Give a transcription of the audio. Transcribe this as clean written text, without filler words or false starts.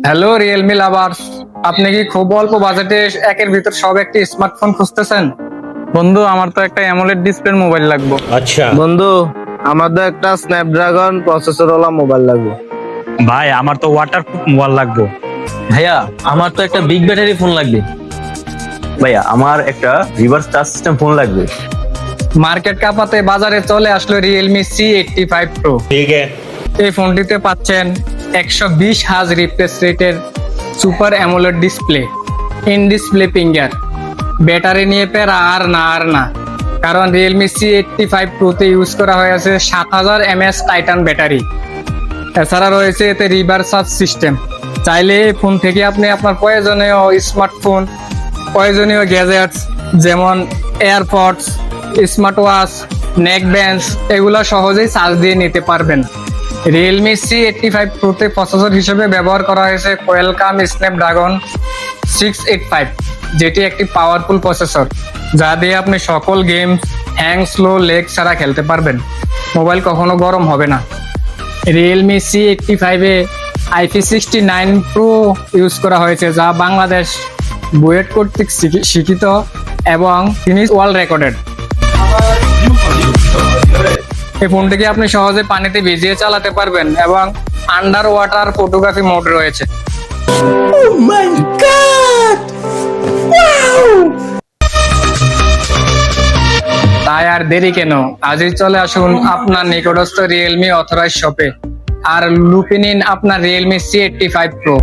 Hello Realme lovers, আপনি কি খুব অল্প বাজেটে একের ভিতর সব একটি স্মার্টফোন খুঁজতেছেন? বন্ধু, আমার তো একটা অ্যামোলেড ডিসপ্লের মোবাইল লাগবে। अच्छा বন্ধু, আমাদের একটা স্ন্যাপড্রাগন প্রসেসরওয়ালা মোবাইল লাগবে। ভাই, আমার তো ওয়াটারপ্রুফ মোবাইল লাগবে। ভাইয়া, আমার তো একটা বিগ ব্যাটারি ফোন লাগবে। ভাইয়া আমার একটা রিভার্স চার্জ সিস্টেম ফোন লাগবে। মার্কেট কাঁপাতে বাজারে চলে আসলো রিয়েলমি C85 Pro। ठीक है। এই ফোনটিতে পাচ্ছেন 120 হার্জ রিফ্রেশ রেটের super AMOLED display, in display finger. Battery নিয়ে পেরা আর না, কারণ রিয়েলমি C85 Pro তে ইউজ করা হয়েছে 7000 mAh টাইটান ব্যাটারি। এছাড়া রয়েছে এতে রিভার্স চার্জ সিস্টেম। চাইলে এই ফোন থেকে আপনি আপনার প্রয়োজনীয় স্মার্টফোন, প্রয়োজনীয় গ্যাজেটস যেমন এয়ারপডস, স্মার্ট ওয়াচ, নেক ব্যান্ডস এগুলো সহজেই চার্জ দিয়ে নিতে পারবেন। রিয়েলমি C85 Pro তে প্রসেসর হিসেবে ব্যবহার করা হয়েছে কোয়ালকম স্ন্যাপড্রাগন 685, যেটি একটি পাওয়ারফুল প্রসেসর যা দিয়ে আপনি সকল গেম হ্যাং স্লো লেগ ছাড়া খেলতে পারবেন। মোবাইল কখনো গরম হবে না। রিয়েলমি C85 এ IP69 Pro ইউজ করা হয়েছে, যা বাংলাদেশ বুয়েট কর্তৃক স্বীকৃত এবং গিনেস ওয়ার্ল্ড রেকর্ডেড। এই ফোনটিকে আপনি সহজে পানিতে ভিজিয়ে চালাতে পারবেন এবং আন্ডার ওয়াটার ফটোগ্রাফি মোড রয়েছে। তাই আর দেরি কেন, আজই চলে আসুন আপনার নিকটস্থ রিয়েলমি অথরাইজড শপে আর লুপে নিন আপনার রিয়েলমি C85 Pro।